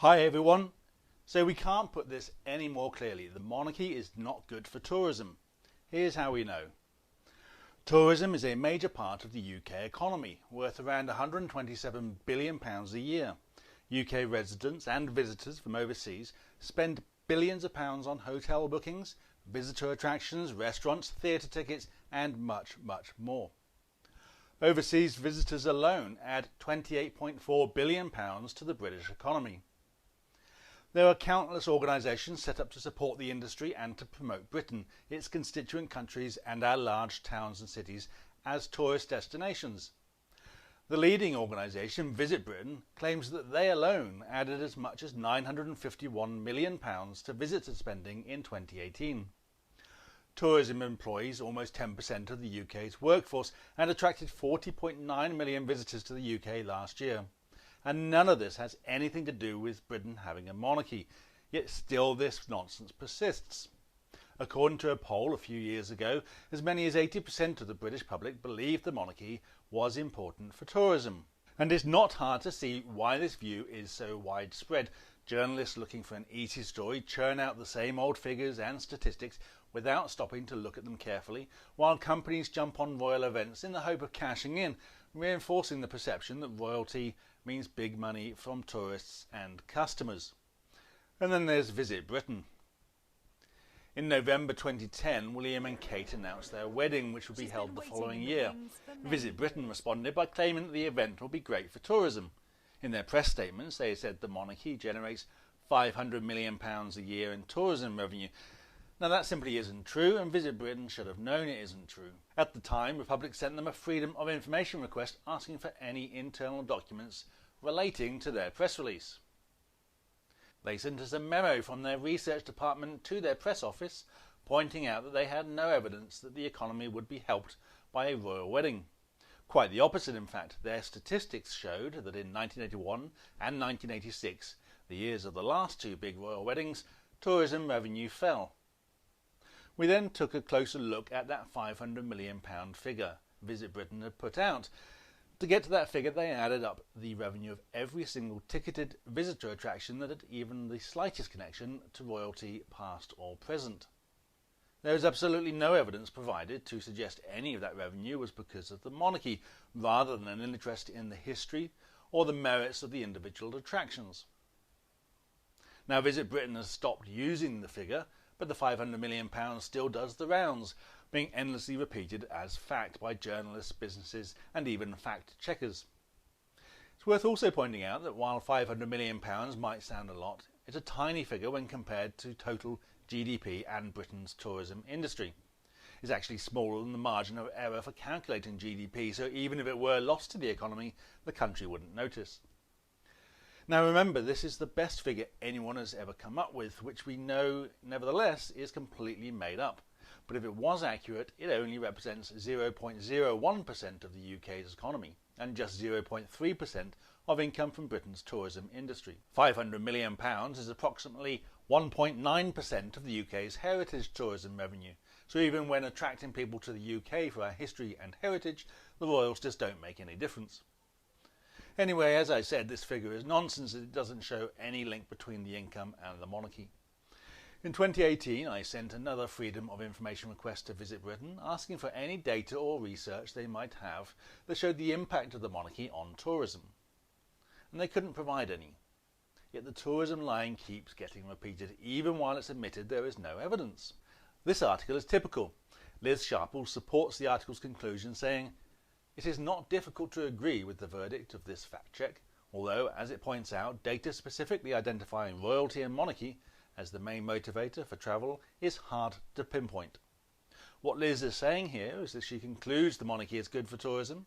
Hi everyone. So we can't put this any more clearly. The monarchy is not good for tourism. Here's how we know. Tourism is a major part of the UK economy, worth around £127 billion a year. UK residents and visitors from overseas spend billions of pounds on hotel bookings, visitor attractions, restaurants, theatre tickets and much, much more. Overseas visitors alone add £28.4 billion to the British economy. There are countless organisations set up to support the industry and to promote Britain, its constituent countries and our large towns and cities as tourist destinations. The leading organisation, Visit Britain, claims that they alone added as much as £951 million to visitor spending in 2018. Tourism employs almost 10% of the UK's workforce and attracted 40.9 million visitors to the UK last year. And none of this has anything to do with Britain having a monarchy, yet still this nonsense persists. According to a poll a few years ago, as many as 80% of the British public believed the monarchy was important for tourism. And it's not hard to see why this view is so widespread. Journalists looking for an easy story churn out the same old figures and statistics without stopping to look at them carefully, while companies jump on royal events in the hope of cashing in, reinforcing the perception that royalty means big money from tourists and customers. And then there's Visit Britain. In November 2010, William and Kate announced their wedding, which would be held the following year. Visit Britain responded by claiming that the event will be great for tourism. In their press statements, they said the monarchy generates £500 million a year in tourism revenue. Now that simply isn't true, and Visit Britain should have known it isn't true. At the time, Republic sent them a Freedom of Information request asking for any internal documents relating to their press release. They sent us a memo from their research department to their press office pointing out that they had no evidence that the economy would be helped by a royal wedding. Quite the opposite, in fact. Their statistics showed that in 1981 and 1986, the years of the last two big royal weddings, tourism revenue fell. We then took a closer look at that £500 million figure Visit Britain had put out. To get to that figure, they added up the revenue of every single ticketed visitor attraction that had even the slightest connection to royalty, past or present. There is absolutely no evidence provided to suggest any of that revenue was because of the monarchy, rather than an interest in the history or the merits of the individual attractions. Now, Visit Britain has stopped using the figure, but the £500 million still does the rounds, being endlessly repeated as fact by journalists, businesses and even fact-checkers. It's worth also pointing out that while £500 million might sound a lot, it's a tiny figure when compared to total GDP and Britain's tourism industry. It's actually smaller than the margin of error for calculating GDP, so even if it were lost to the economy, the country wouldn't notice. Now remember, this is the best figure anyone has ever come up with, which we know, nevertheless, is completely made up. But if it was accurate, it only represents 0.01% of the UK's economy and just 0.3% of income from Britain's tourism industry. £500 million is approximately 1.9% of the UK's heritage tourism revenue. So even when attracting people to the UK for our history and heritage, the royals just don't make any difference. Anyway, as I said, this figure is nonsense. It doesn't show any link between the income and the monarchy. In 2018, I sent another Freedom of Information request to Visit Britain, asking for any data or research they might have that showed the impact of the monarchy on tourism. And they couldn't provide any. Yet the tourism line keeps getting repeated, even while it's admitted there is no evidence. This article is typical. Liz Sharple supports the article's conclusion, saying, "It is not difficult to agree with the verdict of this fact check, although, as it points out, data specifically identifying royalty and monarchy as the main motivator for travel is hard to pinpoint." What Liz is saying here is that she concludes the monarchy is good for tourism,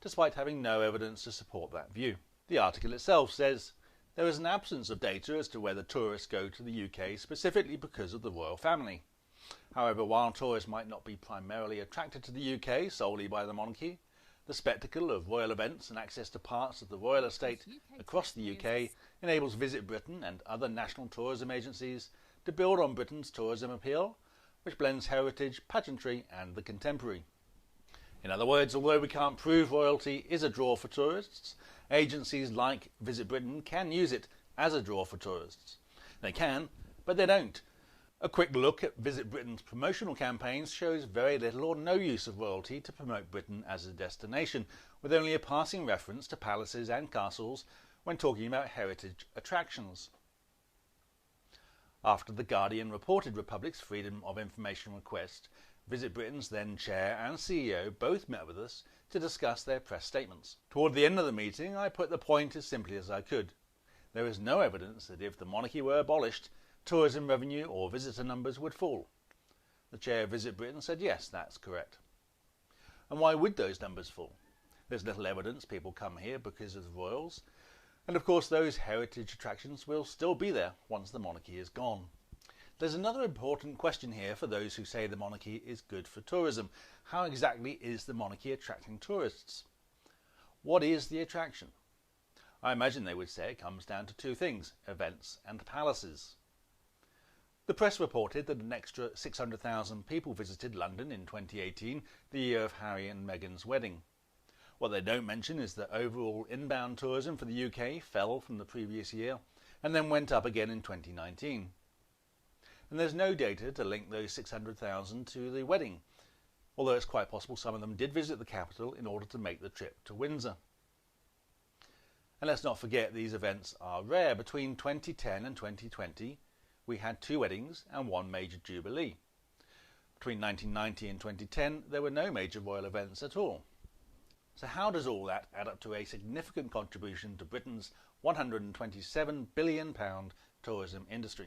despite having no evidence to support that view. The article itself says, "There is an absence of data as to whether tourists go to the UK specifically because of the royal family. However, while tourists might not be primarily attracted to the UK solely by the monarchy, the spectacle of royal events and access to parts of the royal estate across the UK enables Visit Britain and other national tourism agencies to build on Britain's tourism appeal, which blends heritage, pageantry and the contemporary." In other words, although we can't prove royalty is a draw for tourists, agencies like Visit Britain can use it as a draw for tourists. They can, but they don't. A quick look at Visit Britain's promotional campaigns shows very little or no use of royalty to promote Britain as a destination, with only a passing reference to palaces and castles when talking about heritage attractions. After The Guardian reported Republic's Freedom of Information request, Visit Britain's then chair and CEO both met with us to discuss their press statements. Toward the end of the meeting, I put the point as simply as I could. There is no evidence that if the monarchy were abolished, tourism revenue or visitor numbers would fall. The chair of Visit Britain said yes, that's correct. And why would those numbers fall? There's little evidence people come here because of the royals, and of course those heritage attractions will still be there once the monarchy is gone. There's another important question here for those who say the monarchy is good for tourism. How exactly is the monarchy attracting tourists? What is the attraction? I imagine they would say it comes down to two things: events and palaces. The press reported that an extra 600,000 people visited London in 2018, the year of Harry and Meghan's wedding. What they don't mention is that overall inbound tourism for the UK fell from the previous year and then went up again in 2019. And there's no data to link those 600,000 to the wedding, although it's quite possible some of them did visit the capital in order to make the trip to Windsor. And let's not forget these events are rare. Between 2010 and 2020, we had 2 weddings and 1 major jubilee. Between 1990 and 2010, there were no major royal events at all. So how does all that add up to a significant contribution to Britain's £127 billion tourism industry?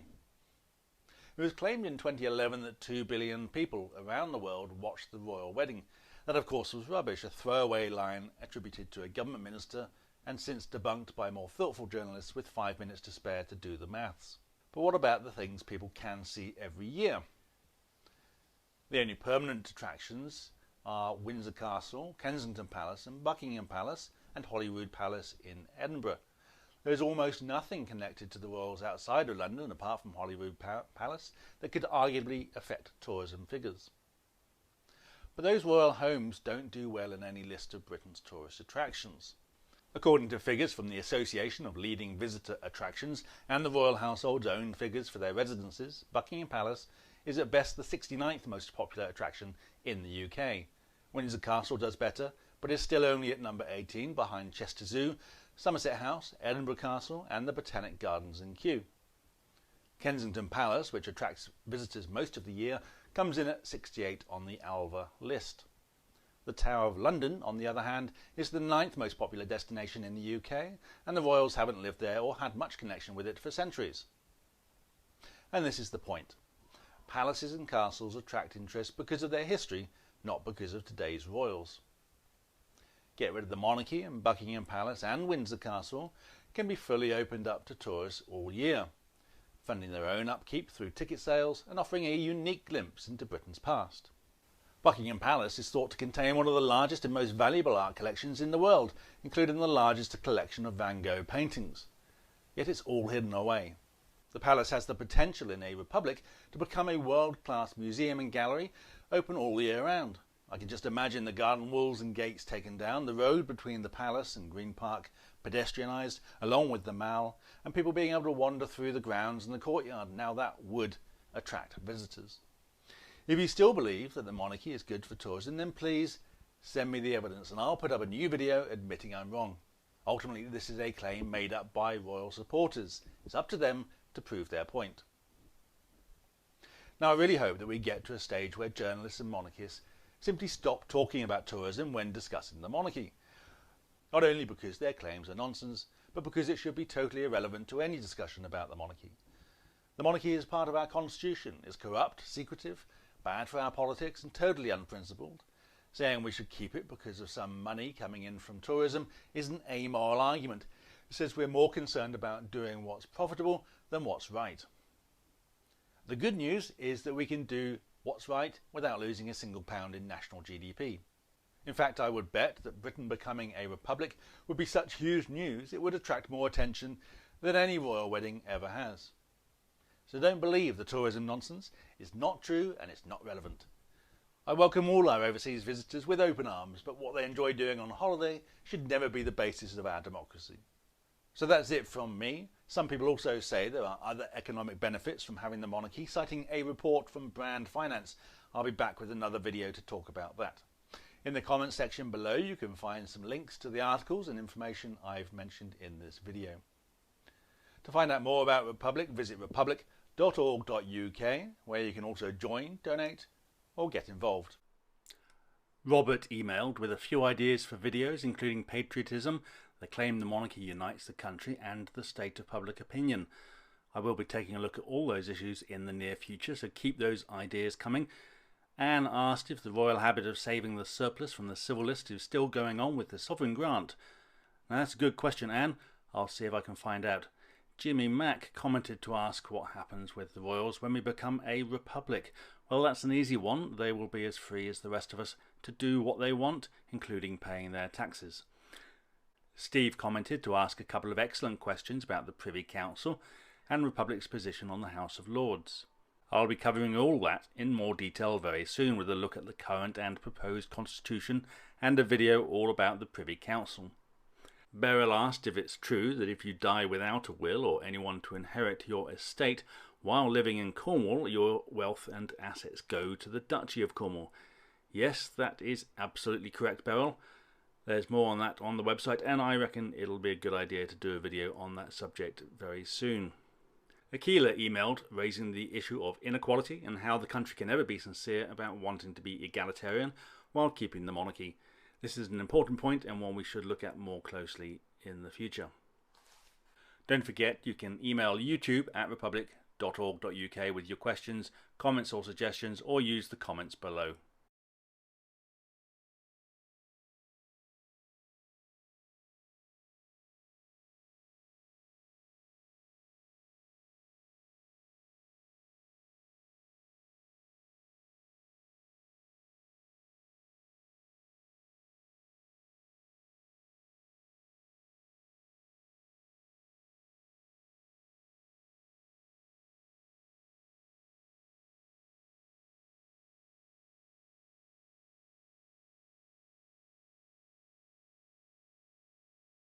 It was claimed in 2011 that 2 billion people around the world watched the royal wedding. That of course was rubbish, a throwaway line attributed to a government minister and since debunked by more thoughtful journalists with 5 minutes to spare to do the maths. But what about the things people can see every year? The only permanent attractions are Windsor Castle, Kensington Palace and Buckingham Palace and Holyrood Palace in Edinburgh. There is almost nothing connected to the royals outside of London apart from Holyrood Palace that could arguably affect tourism figures. But those royal homes don't do well in any list of Britain's tourist attractions. According to figures from the Association of Leading Visitor Attractions and the royal household's own figures for their residences, Buckingham Palace is at best the 69th most popular attraction in the UK. Windsor Castle does better, but is still only at number 18 behind Chester Zoo, Somerset House, Edinburgh Castle and the Botanic Gardens in Kew. Kensington Palace, which attracts visitors most of the year, comes in at 68 on the Alva list. The Tower of London, on the other hand, is the 9th most popular destination in the UK, and the royals haven't lived there or had much connection with it for centuries. And this is the point. Palaces and castles attract interest because of their history, not because of today's royals. Get rid of the monarchy and Buckingham Palace and Windsor Castle can be fully opened up to tourists all year, funding their own upkeep through ticket sales and offering a unique glimpse into Britain's past. Buckingham Palace is thought to contain one of the largest and most valuable art collections in the world, including the largest collection of Van Gogh paintings. Yet it's all hidden away. The palace has the potential in a republic to become a world-class museum and gallery, open all year round. I can just imagine the garden walls and gates taken down, the road between the palace and Green Park pedestrianised, along with the Mall, and people being able to wander through the grounds and the courtyard. Now that would attract visitors. If you still believe that the monarchy is good for tourism, then please send me the evidence and I'll put up a new video admitting I'm wrong. Ultimately, this is a claim made up by royal supporters. It's up to them to prove their point. Now, I really hope that we get to a stage where journalists and monarchists simply stop talking about tourism when discussing the monarchy. Not only because their claims are nonsense, but because it should be totally irrelevant to any discussion about the monarchy. The monarchy is part of our constitution, is corrupt, secretive, bad for our politics and totally unprincipled. Saying we should keep it because of some money coming in from tourism isn't a moral argument. It says we're more concerned about doing what's profitable than what's right. The good news is that we can do what's right without losing a single pound in national GDP. In fact, I would bet that Britain becoming a republic would be such huge news it would attract more attention than any royal wedding ever has. So don't believe the tourism nonsense. It's not true and it's not relevant. I welcome all our overseas visitors with open arms, but what they enjoy doing on holiday should never be the basis of our democracy. So that's it from me. Some people also say there are other economic benefits from having the monarchy, citing a report from Brand Finance. I'll be back with another video to talk about that. In the comments section below you can find some links to the articles and information I've mentioned in this video. To find out more about Republic, visit republic.org.uk, where you can also join, donate or get involved. Robert emailed with a few ideas for videos including patriotism, the claim the monarchy unites the country, and the state of public opinion. I will be taking a look at all those issues in the near future, so keep those ideas coming. Anne asked if the royal habit of saving the surplus from the civil list is still going on with the sovereign grant. Now that's a good question, Anne. I'll see if I can find out. Jimmy Mack commented to ask what happens with the royals when we become a republic. Well, that's an easy one. They will be as free as the rest of us to do what they want, including paying their taxes. Steve commented to ask a couple of excellent questions about the Privy Council and Republic's position on the House of Lords. I'll be covering all that in more detail very soon, with a look at the current and proposed constitution and a video all about the Privy Council. Beryl asked if it's true that if you die without a will or anyone to inherit your estate while living in Cornwall, your wealth and assets go to the Duchy of Cornwall. Yes, that is absolutely correct, Beryl. There's more on that on the website, and I reckon it'll be a good idea to do a video on that subject very soon. Akila emailed raising the issue of inequality and how the country can never be sincere about wanting to be egalitarian while keeping the monarchy. This is an important point and one we should look at more closely in the future. Don't forget you can email YouTube at republic.org.uk with your questions, comments or suggestions, or use the comments below.